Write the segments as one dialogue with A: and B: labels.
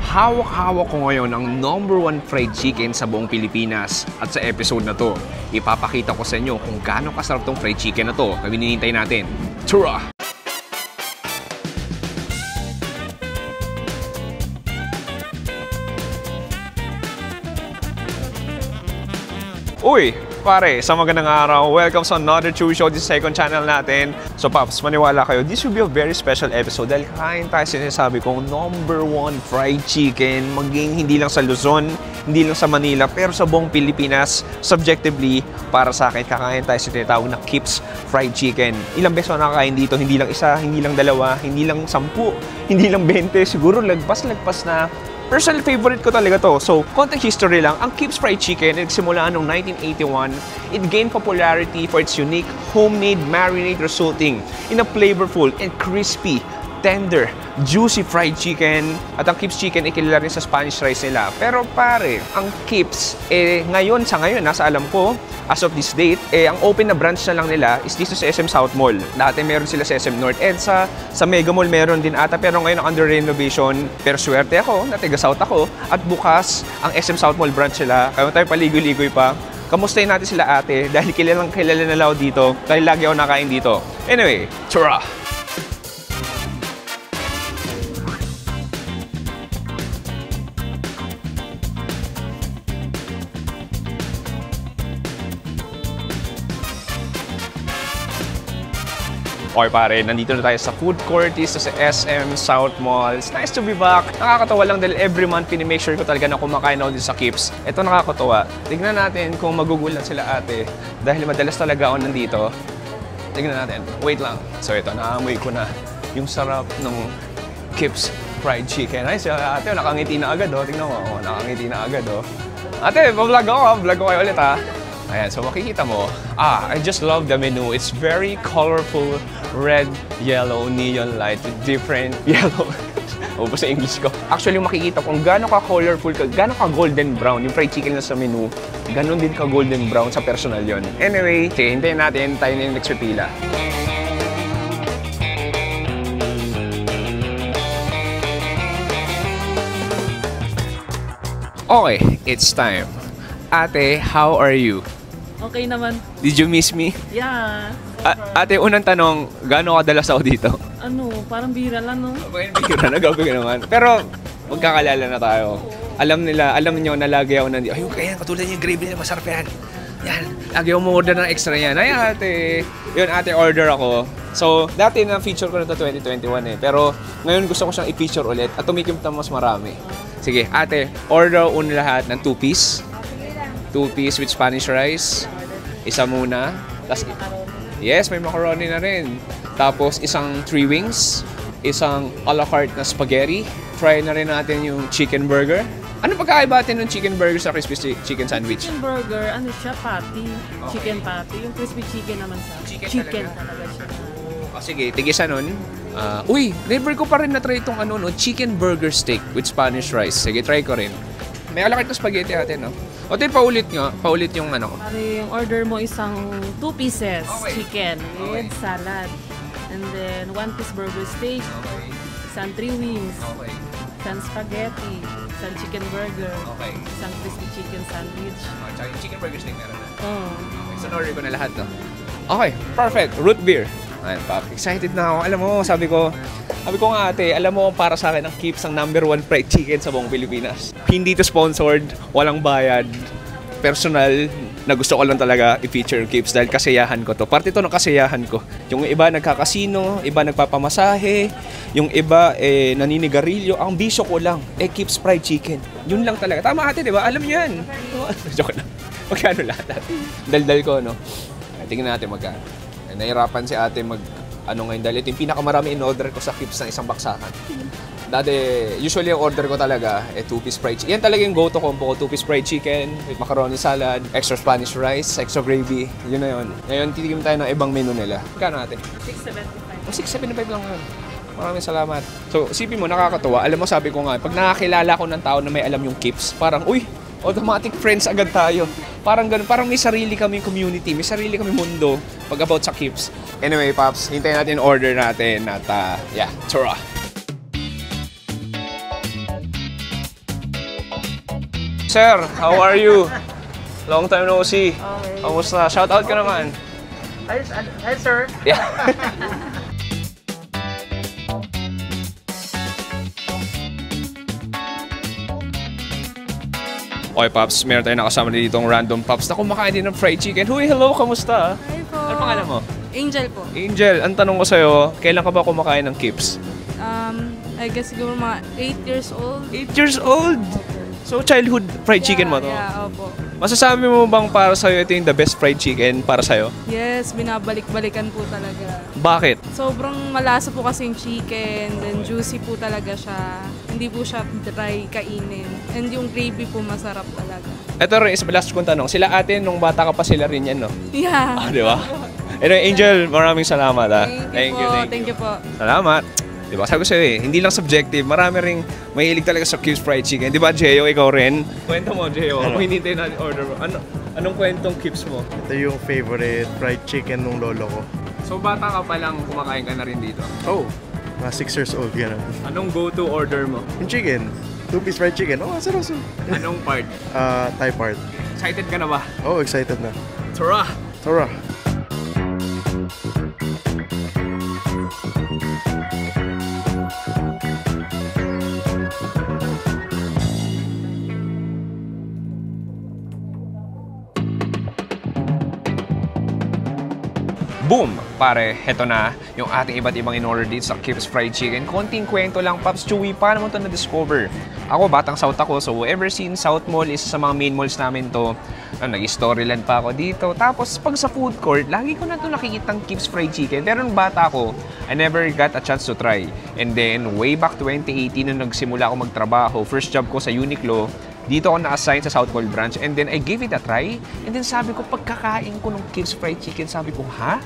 A: Hawak-hawak ko ngayon ang #1 fried chicken sa buong Pilipinas. At sa episode na to, ipapakita ko sa inyo kung gaano kasarap tong fried chicken na to. Kaya hinihintay natin. Tara! Uy! Pare, sa magandang araw, welcome sa another Chewy Show, this second channel natin. So Paps, maniwala kayo, this will be a very special episode dahil kain tayo sinasabi kong #1 fried chicken, maging hindi lang sa Luzon, hindi lang sa Manila, pero sa buong Pilipinas. Subjectively, para sa akin, kakain tayo sa tinatawag na Kips Fried Chicken. Ilang beses na nakakain dito, hindi lang isa, hindi lang dalawa, hindi lang 10, hindi lang 20, siguro lagpas na. Personal favorite ko talaga to. So, context history lang, ang Kips Fried Chicken nagsimula noong 1981. It gained popularity for its unique homemade marinade resulting in a flavorful and crispy, tender, juicy fried chicken. At ang Kips Chicken ay kilala rin sa Spanish rice nila. Pero pare, ang Kips, sa ngayon, nasa alam ko, as of this date, ang open na branch na lang nila is dito sa SM South Mall. Dati meron sila sa SM North EDSA, sa Mega Mall meron din ata, pero ngayon under renovation. Pero swerte ako, na taga South ako, at bukas ang SM South Mall branch nila. Kaya tayo paligoy-ligoy pa. Kamustahin natin sila ate, dahil kilala na lang ako dito, dahil lagi ako nakain dito. Anyway, tara! Okay pare, nandito na tayo sa food court, sa SM South Mall. It's nice to be back. Nakakatawa lang dahil every month pinimake sure ko talaga na kumakain ako dito sa Kips. Ito nakakatawa. Tignan natin kung magugulat sila ate dahil madalas talaga ako nandito. Tignan natin. Wait lang. So ito, naamoy ko na yung sarap ng Kips Fried Chicken. Ay, si ate, nakangiti na agad oh. Tignan mo, oh, nakangiti na agad oh. Ate, pa-vlog ako. Vlog ko kayo ulit ha. Ayan, so makikita mo, I just love the menu. It's very colorful, red, yellow, neon light with different yellow. Upo sa English ko. Actually, makikita kung gaano ka-colorful, gaano ka-golden brown yung fried chicken na sa menu. Ganon din ka-golden brown sa personal yon. Anyway, hintayin natin, tayo na yung next pila. Okay, it's time. Ate, how are you?
B: Okay naman.
A: Did you miss me?
B: Yeah.
A: Ate, unang tanong, gaano kadalas ako dito?
B: Ano, parang bira lang, no?
A: Bira na, gawin naman. Pero, magkakalala na tayo. Alam niyo na lagi ako nandito. Ayun, kaya katulad yung gravy nila, masarap yan. Yan, lagi ako order ng extra yan. Ay, ate. Yun, ate, order ako. So, dati na-feature ko na ito 2021 eh. Pero, ngayon gusto ko siyang i-feature ulit at tumikim na mas marami. Sige, ate, order una lahat ng 2-piece. 2-piece with Spanish rice. Isa muna. Tas, yes, may macaroni na rin. Tapos isang 3 wings. Isang a la carte na spaghetti. Try na rin natin yung chicken burger. Ano pagkakaiba natin ng chicken burger sa crispy chicken sandwich?
B: Chicken burger, ano siya, patty. Okay. Chicken patty. Yung crispy chicken naman sa chicken talaga siya.
A: Sige, tigisa nun. Uy, never ko pa rin na-try itong chicken burger steak with Spanish rice. Sige, try ko rin. May a la carte na spaghetti natin, no? O tayo paulit yung
B: Pare, yung order mo isang 2 pieces chicken with
A: Okay.
B: salad. And then 1 piece burger steak.
A: Okay.
B: Isang 3 wings.
A: Okay.
B: Isang spaghetti. Isang chicken burger.
A: Okay.
B: Isang crispy chicken sandwich.
A: Tsaka yung chicken burger steak meron na.
B: Oh.
A: Okay, so order ko na lahat, no? Okay, perfect. Root beer. Ayan, Pap. Excited na ako. Alam mo, sabi ko nga ate, alam mo para sa akin ang Kips ang #1 fried chicken sa buong Pilipinas. Hindi to sponsored, walang bayad. Personal, na gusto ko lang talaga i-feature yung Kips dahil kasiyahan ko to. Parte to ng kasiyahan ko. Yung iba nagkakasino, iba nagpapamasahe, yung iba naninigarilyo. Ang bisyo ko lang, Kips fried chicken. Yun lang talaga. Tama ate, di ba? Alam niyo yan. Joke lang. Magkano lahat? Daldal ko, no? Tingnan natin magkano. Nahirapan si ate ngayon dahil ito yung pinakamarami in-order ko sa Kips ng isang baksakan. Dati, usually yung order ko talaga 2-piece fried chicken. Yan talaga yung go-to combo ko, 2-piece fried chicken with macaroni salad, extra Spanish rice, extra gravy. Yun na yun. Ngayon, titikim tayo ng ibang menu nila. Kano ate?
B: 675.
A: 675 lang yun. Maraming salamat. So, isipin mo, nakakatuwa. Alam mo, sabi ko nga, pag nakakilala ko ng tao na may alam yung Kips, parang, uy, automatic friends agad tayo. Parang ganun, parang may sarili kaming community, may sarili kaming mundo pag about sa Kips. Anyway, Pops, hintayin natin order natin at yeah, tara! Sir, how are you? Long time no see.
B: Okay.
A: Kamusta? Shout out ka naman.
B: Hi, sir.
A: Yeah. Okay, Pops, meron tayo nakasama dito ng random Pops na kumakain din ng fried chicken. Huy, hello, kamusta?
B: Hi po.
A: Ano pangalan mo?
B: Angel po.
A: Angel, ang tanong ko sa'yo, kailan ka ba kumakain ng Kips?
B: I guess siguro mga 8 years old.
A: 8 years old? So, childhood fried chicken mo to?
B: Yeah, opo.
A: Masasabi mo bang para sa'yo ito yung the best fried chicken para sa'yo?
B: Yes, binabalik-balikan po talaga.
A: Bakit?
B: Sobrang malasa po kasi yung chicken, then juicy po talaga siya. Hindi po siya dry kainin. And yung gravy po masarap talaga.
A: Ito rin is last kong tanong. Sila ate, nung bata ka pa sila rin yan, no?
B: Yeah.
A: Ah, di ba? Anyway, Angel, maraming salamat, ha?
B: Thank you po.
A: Salamat. Di ba? Sabi ko sa'yo hindi lang subjective. Marami ring mahilig talaga sa Kips fried chicken. Di ba, Jeyo? Ikaw rin? Kwento mo, Jeyo. Ako hindi tayo na-order mo. Anong kwentong Kips mo?
C: Ito yung favorite fried chicken nung lolo ko.
A: So, bata ka pa lang, kumakain ka na rin dito.
C: Oh, mga 6 years old yan.
A: Anong go-to order mo?
C: Yung chicken, 2-piece fried chicken. Oh, sarap.
A: Anong part?
C: Thai part.
A: Excited ka na ba?
C: Oh, excited na.
A: Tara!
C: Tara.
A: Boom! Pare, heto na yung ating iba't ibang in-order dito sa Kips Fried Chicken. Konting kwento lang, Pops Chewy, paano mo ito na-discover? Ako, batang South ako, so ever since South Mall, isa sa mga main malls namin to. Nag-storyland pa ako dito. Tapos, pag sa food court, lagi ko na ito nakikitang Kips Fried Chicken. Pero nung bata ako, I never got a chance to try. And then, way back 2018, nung nagsimula ako magtrabaho, first job ko sa Uniqlo, dito ako na-assign sa South Mall branch. And then, I gave it a try. And then, sabi ko, pagkakain ko ng Kips Fried Chicken, sabi ko, ha?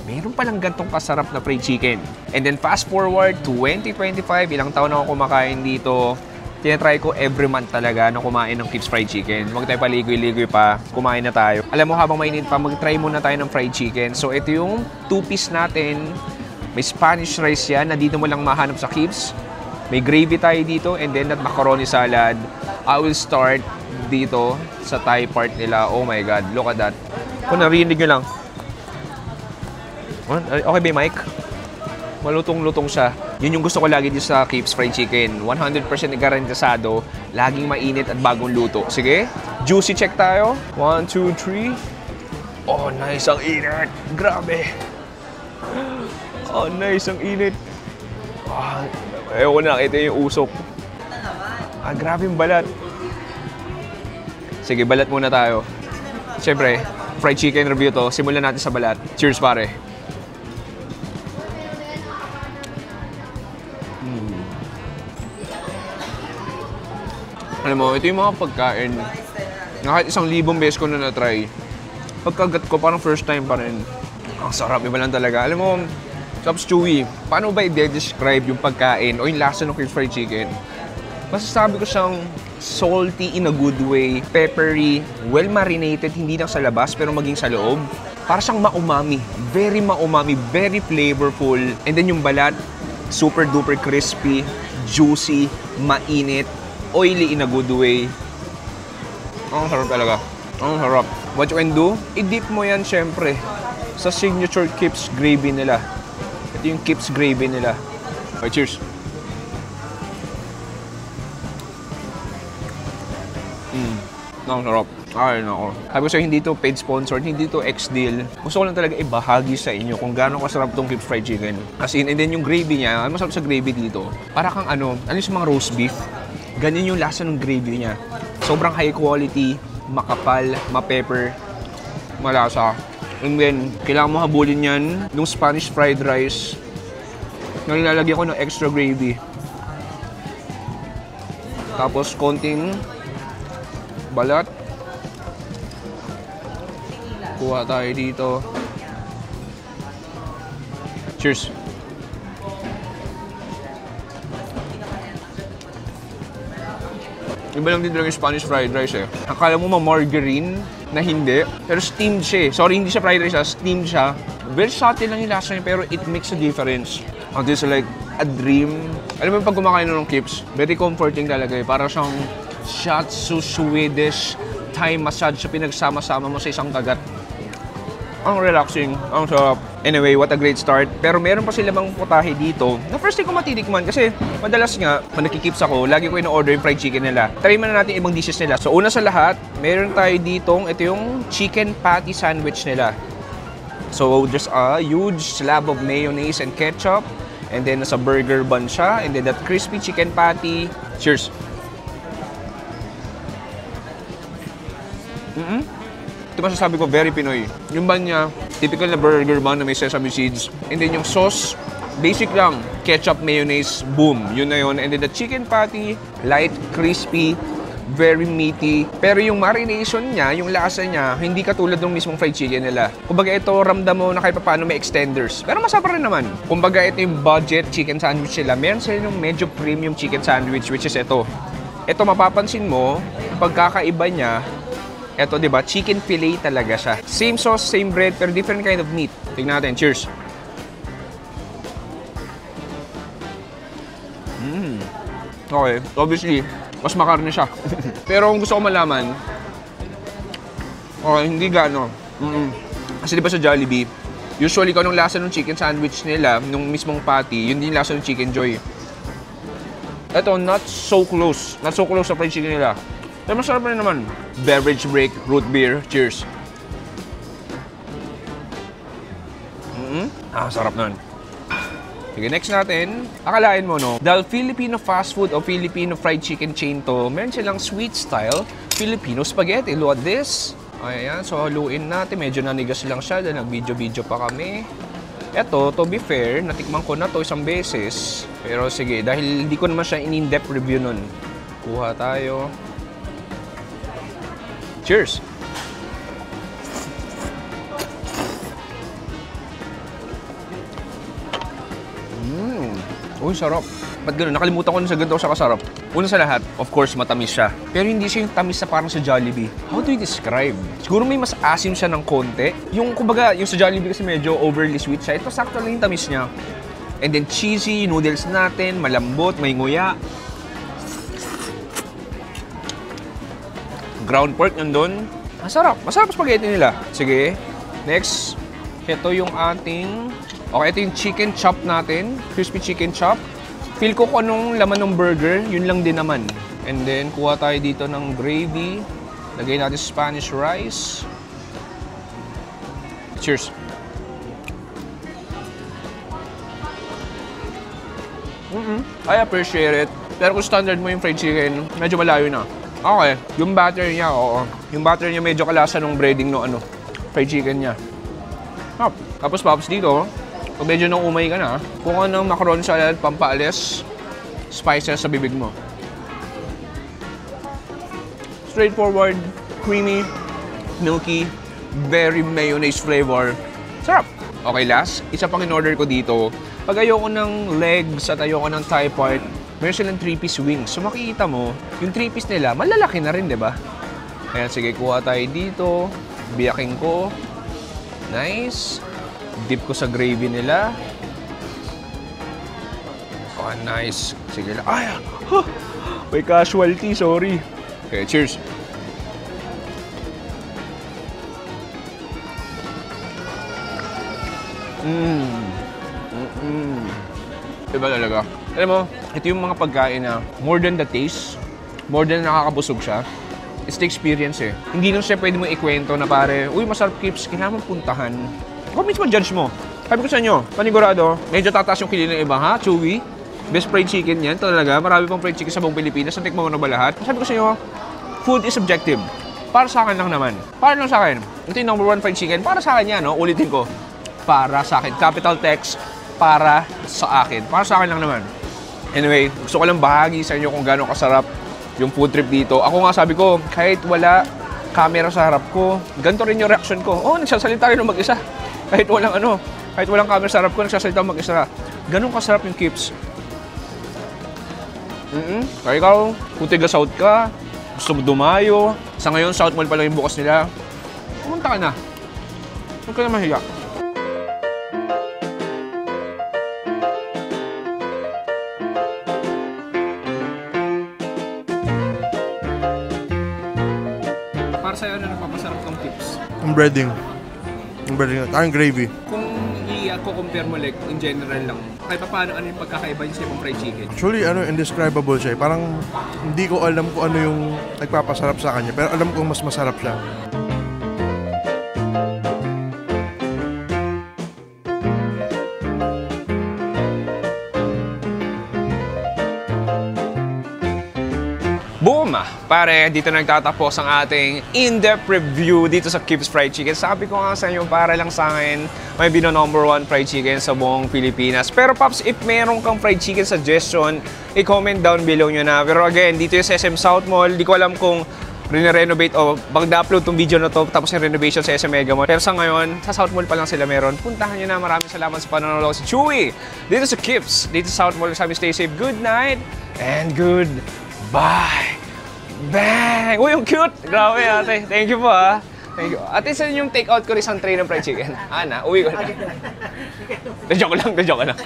A: Meron palang gantong kasarap na fried chicken. And then fast forward to 2025, ilang taon na ako kumakain dito. Tinatry ko every month talaga na kumain ng Kips Fried Chicken. Huwag tayo paligoy-ligoy pa, kumain na tayo. Alam mo, habang mainit pa, mag-try muna tayo ng fried chicken. So ito yung 2-piece natin. May Spanish rice yan na dito mo lang mahanap sa Kips. May gravy tayo dito and then that macaroni salad. I will start dito sa Thai part nila. Oh my God, look at that. Kung narinig nyo lang. Okay ba yung mic? Malutong-lutong siya. Yun yung gusto ko lagi dito sa Kips Fried Chicken. 100% garantisado, laging mainit at bagong luto. Sige, juicy check tayo. 1, 2, 3. Oh, nice ang init. Grabe. Oh, nice ang init. Ewan na, ito yung usok. Grabe yung balat. Sige, balat muna tayo. Siyempre, fried chicken review to. Simulan natin sa balat. Cheers, pare. Alam mo, ito yung mga pagkain na kahit 1,000 beses ko na na-try. Pagkagat ko, parang first time pa rin. Ang sarap, iba lang talaga. Alam mo, Pops Chewy, paano ba i-describe yung pagkain o yung lasa ng Kips Fried Chicken? Masasabi ko siyang salty in a good way, peppery, well-marinated, hindi lang sa labas pero maging sa loob. Para siyang ma-umami, very flavorful. And then yung balat, super-duper crispy, juicy, mainit, oily in a good way. Ang sarap talaga. Ang sarap. What you can do, i-dip mo yan syempre sa signature Kips gravy nila. Ito yung Kips gravy nila. Okay, cheers. Ang sarap. Ay, nako. Sabi ko sa'yo, hindi to paid sponsored, hindi to ex-deal. Gusto ko lang talaga ibahagi sa inyo kung gaano kasarap tong Kips Fried Chicken. As in, and then yung gravy niya, ano masarap sa gravy dito? Para kang ano yung sa mga roast beef? Ganyan yung lasa ng gravy niya. Sobrang high quality, makapal, ma-pepper, malasa. And then, kailangan mo habulin yan ng Spanish fried rice na nilalagyan ko ng extra gravy. Tapos, konting balat. Kuha tayo dito. Cheers! Iba lang din talaga yung Spanish fried rice eh. Akala mo ma-margarine na hindi, pero steamed siya eh. Sorry, hindi siya fried rice, steamed siya. Very subtle lang yung lasa niya, pero it makes a difference. This is like a dream. Alam mo yung pag kumakain ng Kips, very comforting talaga eh. Para siyang Shiatsu Swedish Thai massage sa pinagsama-sama mo sa isang kagat. Ang relaxing, ang sarap. Anyway, what a great start. Pero meron pa sila mga putahe dito na first time ko matitikman kasi madalas nga, pag nakikips ako, lagi ko ina-order yung fried chicken nila. Try muna natin ibang dishes nila. So una sa lahat, meron tayo ditong, ito yung chicken patty sandwich nila. So there's a huge slab of mayonnaise and ketchup. And then nasa burger bun siya. And then that crispy chicken patty. Cheers! Ito masasabi ko, very Pinoy. Yung bun niya, typical na burger bun na may sesame seeds. And then yung sauce, basic lang. Ketchup, mayonnaise, boom. Yun na yun. And then the chicken patty, light, crispy, very meaty. Pero yung marination niya, yung lasa niya, hindi katulad ng mismong fried chicken nila. Kumbaga ito, ramdam mo na kahit paano may extenders. Pero masarap rin naman. Kumbaga ito yung budget chicken sandwich nila. Meron sila yung medyo premium chicken sandwich, which is ito. Ito mapapansin mo, pagkakaiba niya, ito, di ba? Chicken fillet talaga siya. Same sauce, same bread, pero different kind of meat. Tignan natin. Cheers! Okay, obviously, mas makarne siya. Pero kung gusto ko malaman, okay, hindi gaano. Kasi di ba sa Jollibee, usually kung anong lasa ng chicken sandwich nila, nung mismong patty, yun din yung lasa ng Chicken Joy. Ito, not so close. Not so close sa fried chicken nila. Pero masarap rin naman. Beverage break, root beer. Cheers. Sarap nun. Sige, next natin. Akalain mo, no? Dahil Filipino fast food o Filipino fried chicken chain to, meron silang sweet style Filipino spaghetti. Look at this. Ayan, so haluin natin. Medyo nanigas lang siya dahil nag-video-video pa kami. Eto, to be fair, natikman ko na to isang beses. Pero sige, dahil hindi ko naman siya in-depth review nun. Kuha tayo. Cheers! Uy, sarap. Ba't gano'n? Nakalimutan ko na sa ganito sa kasarap. Una sa lahat, of course, matamis siya. Pero hindi siya yung tamis na parang sa Jollibee. How do you describe? Siguro may mas asim siya ng konti. Yung, kumbaga, yung sa Jollibee kasi medyo overly sweet siya. Ito, sakto lang yung tamis niya. And then cheesy, noodles natin, malambot, may nguya. Ground pork nandun. Masarap. Masarap spaghetti nila. Sige. Next, ito yung ating... Okay, ito yung chicken chop natin. Crispy chicken chop. Feel ko kung anong laman ng burger, yun lang din naman. And then, kuha tayo dito ng gravy. Lagay natin Spanish rice. Cheers! I appreciate it. Pero kung standard mo yung fried chicken, medyo malayo na. Okay, yung batter niya, oo. Yung batter niya medyo kalasa ng breading no fried chicken niya. Tapos paps dito, kung medyo nang umay ka na, kung anong macaron salad, pampaalis, spices sa bibig mo. Straightforward, creamy, milky, very mayonnaise flavor. Sarap! Okay, last, isa pang in-order ko dito. Pag ayoko ng legs at ayoko ng thigh part, meron silang 3-piece wings. So makikita mo, yung 3-piece nila, malalaki na rin, di ba? Ayan, sige, kuha tayo dito. Biyakin ko. Nice. Dip ko sa gravy nila. Oh, nice. Sige lang. Ay! Huh! May casualty, sorry. Okay, cheers. Diba talaga? Alam mo, ito yung mga pagkain na more than the taste, more than nakakabusog siya, it's the experience eh. Hindi lang siya pwede mo ikwento na pare, uy, masarap Kips, kailangan mong puntahan. Ako mismo judge mo. Sabi ko sa inyo, panigurado, medyo tataas yung kili ng iba, ha? Chewy. Best fried chicken yan, talaga. Marami pang fried chicken sa buong Pilipinas. Natikman mo na ba lahat? Sabi ko sa inyo, food is subjective. Para sa akin lang naman. Para lang sa akin. Ito yung number 1 fried chicken. Para sa akin yan, no? Ulitin ko. Para sa akin. Capital text, para sa akin. Para sa akin lang naman. Anyway, gusto ko lang bahagi sa inyo kung gaano kasarap yung food trip dito. Ako nga sabi ko, kahit wala camera sa harap ko, ganito rin yung reaction ko. Oh, nagsasalita rin ng mag-isa. Kahit walang camera sa harap ko, nagsasalita mag-isa. Ganun kasarap yung Kips. Kaya ikaw, kung tiga South ka, gusto mo dumayo, sa ngayon, South Mall pa lang yung bukas nila, pumunta ka na. Huwag ka na mahiya. Para sa'yo, ano nagpapasarap ng tips?
C: Yung breading. Yung breading. Yung gravy.
A: Kung i-compare mo like in general lang, kahit paano ano yung pagkakaiba niya sa ibang fried chicken?
C: Actually, indescribable siya. Parang hindi ko alam kung ano yung nagpapasarap sa kanya. Pero alam kong mas masarap siya.
A: Boom! Pare, dito nagtatapos ang ating in-depth review dito sa Kib's Fried Chicken. Sabi ko nga sa inyo, para lang sa akin, may bino number 1 fried chicken sa buong Pilipinas. Pero Pops, if meron kang fried chicken suggestion, i-comment down below nyo na. Pero again, dito yung sa SM South Mall, di ko alam kung renovate o pag-upload tong video na to tapos yung renovation sa SM Mega Mall. Pero sa ngayon, sa South Mall pa lang sila meron. Puntahan nyo na. Maraming salamat sa panonood. Si Chewy, dito sa Kib's, dito sa South Mall. Sabi, stay safe. Good night and good bye! Bang! Uy, yung cute! Grabe ate. Thank you po ha. Thank you. Ate, saan yung take out ko rin isang tray ng fried chicken? Ana, uwi ko na. Na-joke lang, na-joke lang.